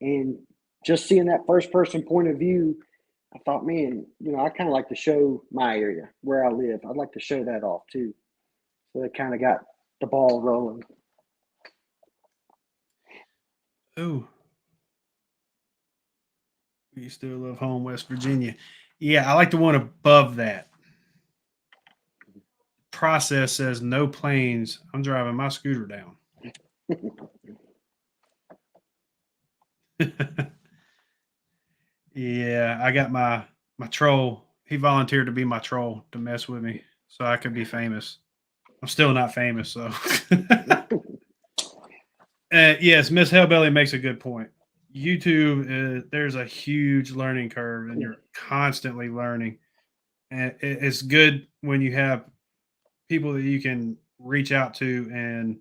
and just seeing that first person point of view, I thought, man, I kind of like to show my area where I live. I'd like to show that off too. So it kind of got the ball rolling. Oh, we still love home, West Virginia. Yeah, I like the one above that. Process says no planes. I'm driving my scooter down. Yeah, I got my troll. He volunteered to be my troll to mess with me so I could be famous. I'm still not famous, so. Yes, Miss Hellbelly makes a good point. YouTube, there's a huge learning curve, and you're constantly learning. And it's good when you have people that you can reach out to, and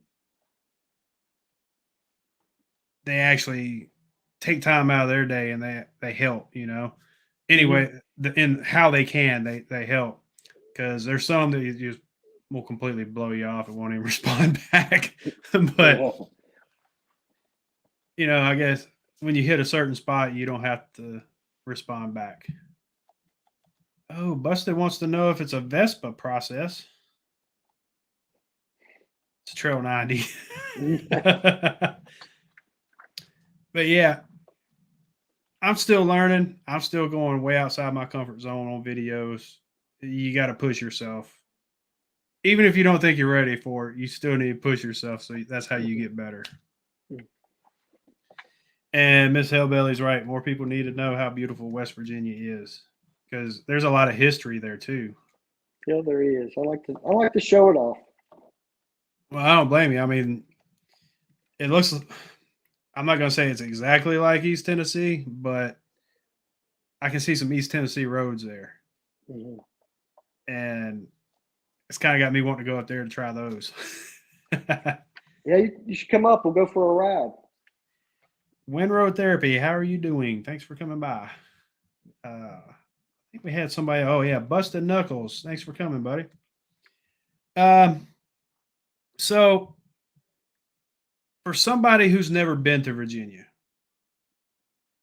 they actually take time out of their day and they help. Anyway, in how they can, they help, because there's some that you just will completely blow you off and won't even respond back. But I guess when you hit a certain spot, you don't have to respond back. Oh, Busted wants to know if it's a Vespa process. It's a Trail 90. But yeah, I'm still learning. I'm still going way outside my comfort zone on videos. You got to push yourself. Even if you don't think you're ready for it, you still need to push yourself. So that's how you get better. And Miss Hellbelly's right. More people need to know how beautiful West Virginia is, because there's a lot of history there too. Yeah, there is. I like to show it off. Well, I don't blame you. I mean, it looks. I'm not going to say it's exactly like East Tennessee, but I can see some East Tennessee roads there, and it's kind of got me wanting to go up there to try those. Yeah, you should come up. We'll go for a ride. Wind Road Therapy, how are you doing? Thanks for coming by. I think we had somebody. Oh yeah, Busted Knuckles. Thanks for coming, buddy. So for somebody who's never been to Virginia,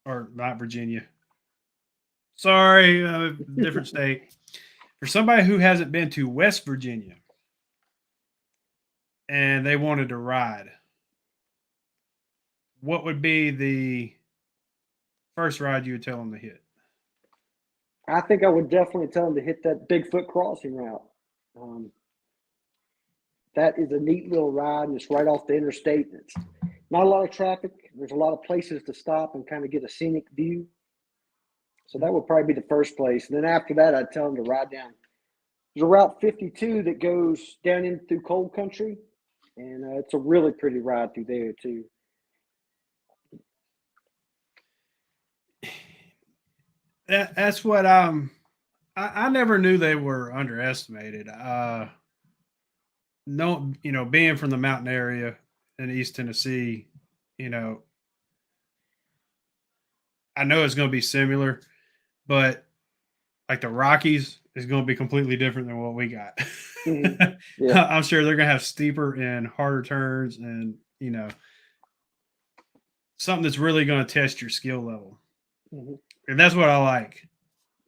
or not Virginia, sorry, different state. For somebody who hasn't been to West Virginia and they wanted to ride, what would be the first ride you would tell them to hit? I think I would definitely tell them to hit that Bigfoot crossing route. That is a neat little ride, and it's right off the interstate. It's not a lot of traffic. There's a lot of places to stop and kind of get a scenic view. So that would probably be the first place. And then after that, I'd tell them to ride down. There's a Route 52 that goes down in through cold country, and it's a really pretty ride through there too. That's what I never knew they were underestimated. No, being from the mountain area in East Tennessee, I know it's going to be similar, but like the Rockies is going to be completely different than what we got. Yeah. I'm sure they're going to have steeper and harder turns, and something that's really going to test your skill level. And that's what I like.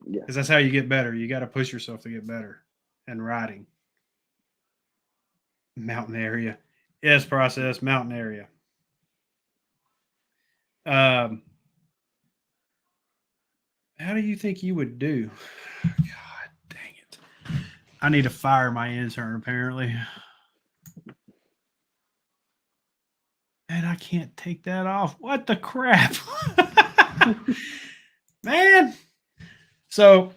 Yeah, because that's how you get better. You got to push yourself to get better and riding. Mountain area. Yes, process, mountain area. How do you think you would do? God dang it. I need to fire my intern, apparently. And I can't take that off. What the crap? Man. So,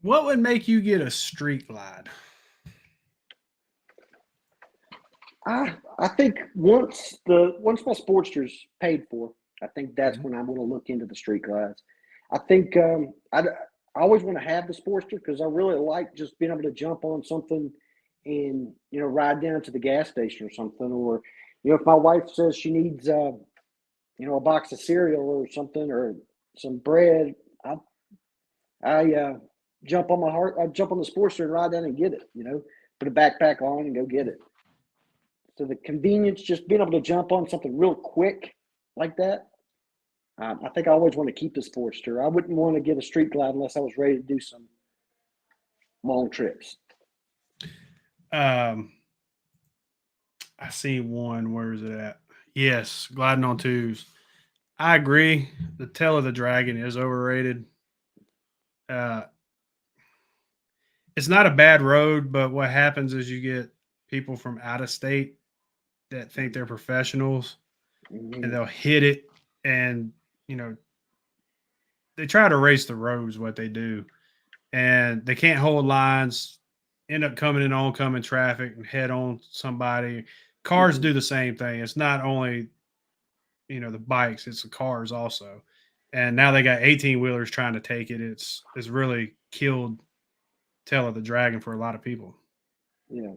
what would make you get a street glide? I think once my Sportster's paid for, I think that's when I'm going to look into the street glides. I think I always want to have the Sportster because I really like just being able to jump on something and ride down to the gas station or something, or if my wife says she needs a box of cereal or something or some bread, I jump on I jump on the Sportster and ride down and get it. Put a backpack on and go get it. So the convenience, just being able to jump on something real quick like that. I think I always want to keep the Sportster. I wouldn't want to get a Street Glide unless I was ready to do some long trips. I see one. Where is it at? Yes, gliding on twos. I agree. The Tail of the Dragon is overrated. Uh, it's not a bad road, but what happens is you get people from out of state that think they're professionals, and they'll hit it, and you know they try to race the roads. What they do, and they can't hold lines. End up coming in oncoming traffic and head on somebody. Cars do the same thing. It's not only the bikes, it's the cars also. And now they got 18 wheelers trying to take it. It's really killed Tail of the Dragon for a lot of people. Yeah.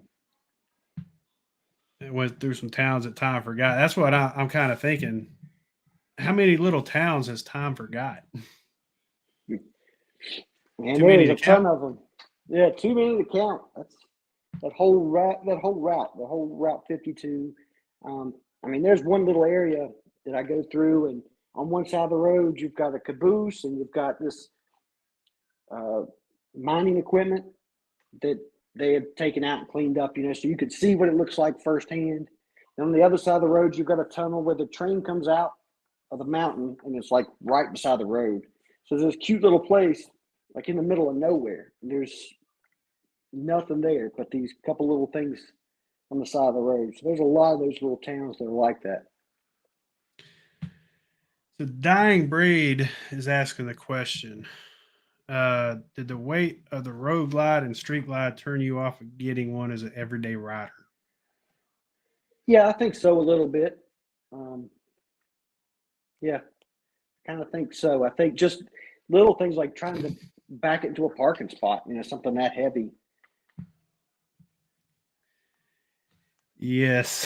It went through some towns that time forgot. That's what I'm kind of thinking. How many little towns has time forgot? Man, Too many there's to a ton count. of them. Yeah, too many to count. That's that whole route. The whole Route 52. I mean, there's one little area that I go through, and on one side of the road, you've got a caboose, and you've got this uh, mining equipment that they had taken out and cleaned up. So you could see what it looks like firsthand. And on the other side of the road, you've got a tunnel where the train comes out of the mountain, and it's like right beside the road. So there's this cute little place, like in the middle of nowhere. There's nothing there but these couple little things on the side of the road. So there's a lot of those little towns that are like that. The Dying Breed is asking the question. Did the weight of the road glide and street glide turn you off of getting one as an everyday rider? Yeah, I think so a little bit. Um, yeah, kind of think so. I think just little things like trying to back it into a parking spot, something that heavy. Yes.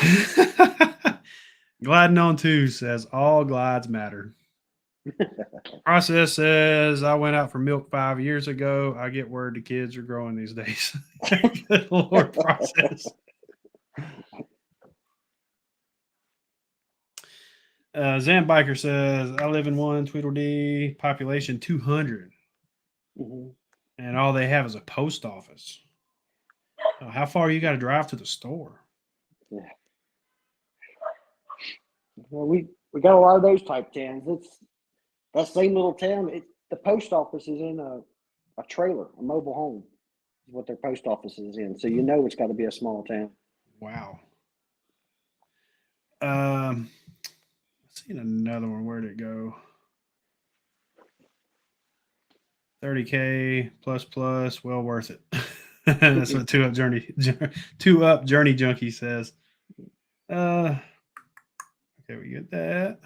Gliding on two says all glides matter. Process says I went out for milk 5 years ago. I get word the kids are growing these days. Good Lord, Process. Zan Biker says I live in one Tweedledee, population 200, and all they have is a post office. How far you got to drive to the store? Yeah. Well, we got a lot of those type towns. It's that same little town. The post office is in a trailer, a mobile home, is what their post office is in. So it's got to be a small town. Wow. Let's see another one. Where'd it go? 30K plus, well worth it. That's what two up journey junkie says. Okay, we get that.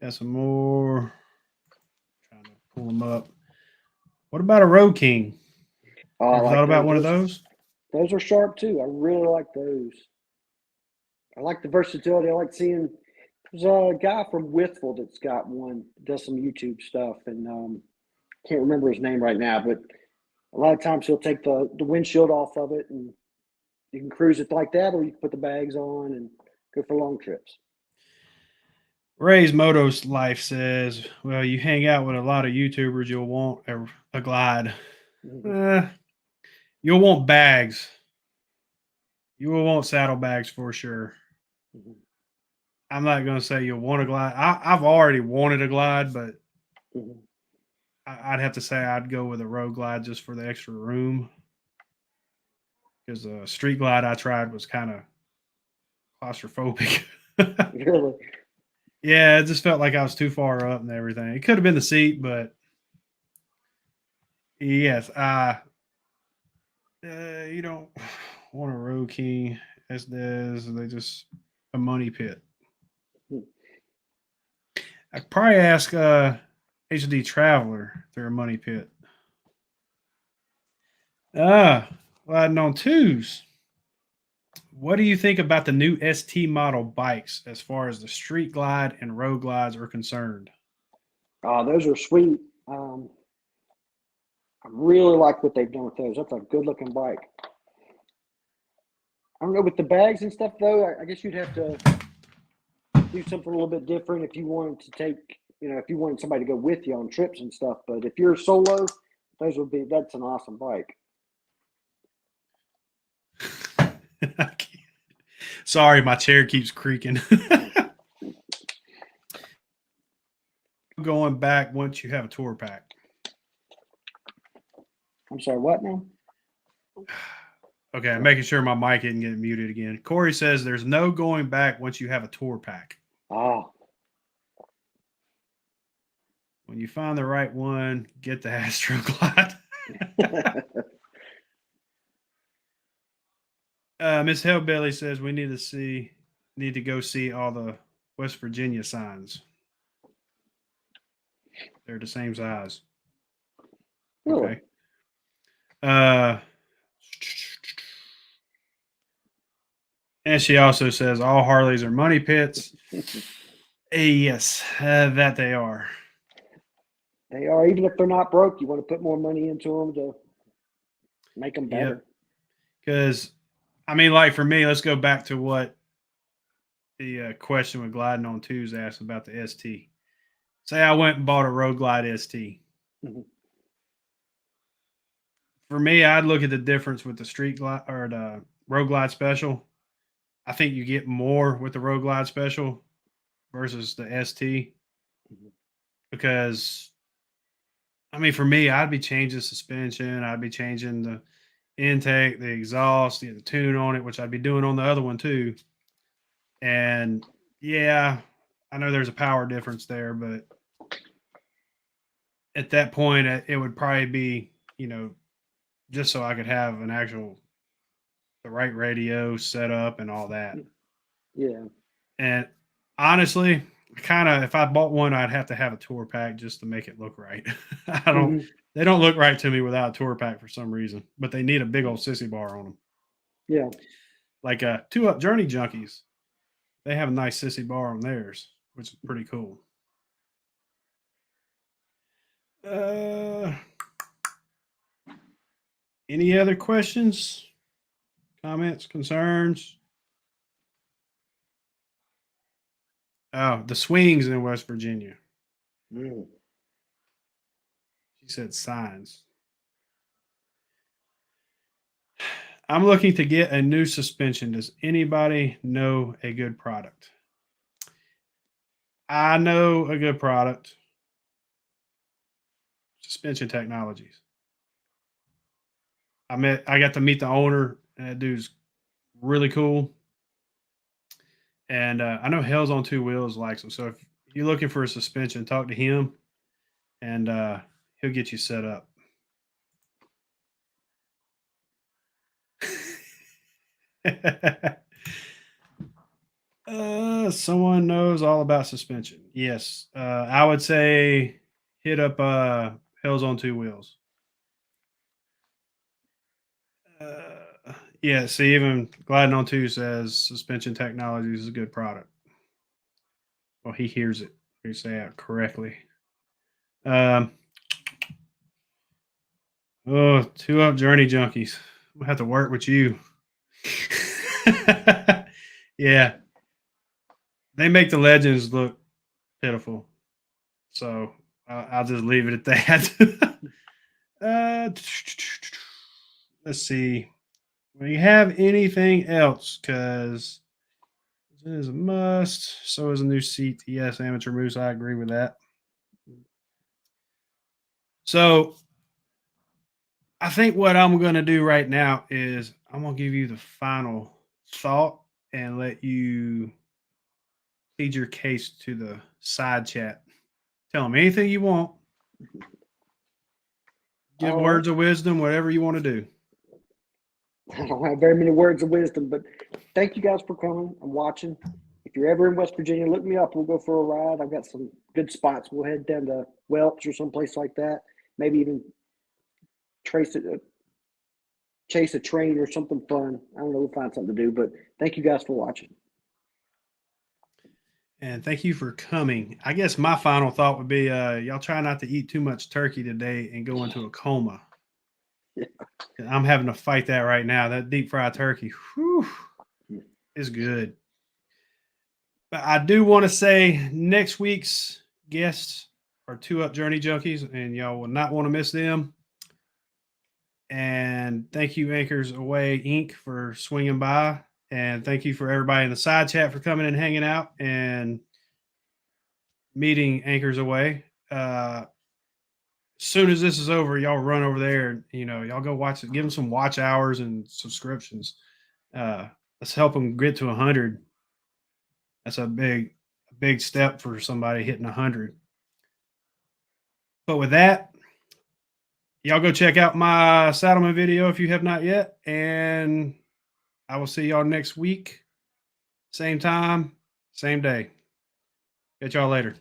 Got some more. Trying to pull them up. What about a Road King? Oh, I Ever like thought about those. one of those? Those are sharp too. I really like those. I like the versatility. I like seeing. There's a guy from Withful that's got one. Does some YouTube stuff, and can't remember his name right now. But a lot of times he'll take the windshield off of it, and you can cruise it like that, or you can put the bags on and go for long trips. Ray's Moto's Life says, well, you hang out with a lot of YouTubers, you'll want a glide. You'll want bags. You will want saddlebags for sure. I'm not going to say you'll want a glide. I've already wanted a glide, but I'd have to say I'd go with a road glide just for the extra room. Because the street glide I tried was kind of claustrophobic. Really? Yeah, it just felt like I was too far up and everything. It could have been the seat, but yes, you don't want a Road King as they just a money pit. I'd probably ask HD Traveler if they're a money pit. Gliding on twos. What do you think about the new ST model bikes as far as the street glide and road glides are concerned? Oh, those are sweet. I really like what they've done with those. That's a good looking bike. I don't know with the bags and stuff though. I guess you'd have to do something a little bit different if you wanted to take, if you wanted somebody to go with you on trips and stuff. But if you're solo, that's an awesome bike. Sorry, my chair keeps creaking. Going back once you have a tour pack. I'm sorry, what now? Okay, I'm making sure my mic isn't getting muted again. Corey says there's no going back once you have a tour pack. Ah. When you find the right one, get the Astroglide. Miss Hellbilly says we need to go see all the West Virginia signs. They're the same size. Really? Okay. And she also says all Harleys are money pits. Yes, that they are. They are. Even if they're not broke, you want to put more money into them to make them better. Because, I mean, like for me, let's go back to what the question with Gliding on Twos asked about the ST. Say I went and bought a Road Glide ST. Mm-hmm. For me, I'd look at the difference with the Street Glide or the Road Glide Special. I think you get more with the Road Glide Special versus the ST. Mm-hmm. Because, I mean, for me, I'd be changing suspension. I'd be changing the intake, the exhaust, the tune on it, which I'd be doing on the other one too. And yeah, I know there's a power difference there, but at that point, it would probably be, just so I could have the right radio set up and all that. Yeah. And honestly, if I bought one, I'd have to have a tour pack just to make it look right. They don't look right to me without a tour pack for some reason, but they need a big old sissy bar on them. Yeah. Like 2 Up Journey Junkies. They have a nice sissy bar on theirs, which is pretty cool. Any other questions, comments, concerns? Oh, the swings in West Virginia. Mm. She said signs. I'm looking to get a new suspension. Does anybody know a good product? I know a good product. Suspension Technologies. I got to meet the owner, and that dude's really cool. And I know Hell's on Two Wheels likes them. So if you're looking for a suspension, talk to him, and he'll get you set up. Someone knows all about suspension. Yes. I would say hit up Hell's on Two Wheels. Yeah, see, even Gliding on Two says Suspension Technologies is a good product. Well, he hears it. You say it correctly. 2 Up Journey Junkies. We'll have to work with you. Yeah. They make the legends look pitiful. So I'll just leave it at that. Let's see. Do you have anything else? Because it is a must. So is a new seat. Yes, Amateur Moose. I agree with that. So I think what I'm going to do right now is I'm going to give you the final thought and let you plead your case to the side chat. Tell them anything you want. Give words of wisdom, whatever you want to do. I don't have very many words of wisdom, but thank you guys for coming and watching. If you're ever in West Virginia, look me up. We'll go for a ride. I've got some good spots. We'll head down to Welch or someplace like that. Maybe even chase a train or something fun. I don't know. We'll find something to do, but thank you guys for watching. And thank you for coming. I guess my final thought would be y'all try not to eat too much turkey today and go into a coma. Yeah. I'm having to fight that right now. That deep fried turkey. Whew. is good. But I do want to say next week's guests are 2 Up Journey Junkies, and y'all will not want to miss them. And thank you, Anchors Away Inc., for swinging by. And thank you for everybody in the side chat for coming and hanging out and meeting Anchors Away. As soon as this is over, y'all run over there and, y'all go watch it. Give them some watch hours and subscriptions. Let's help them get to 100. That's a big step for somebody hitting 100. But with that, y'all go check out my Saddleman video if you have not yet. And I will see y'all next week. Same time, same day. Catch y'all later.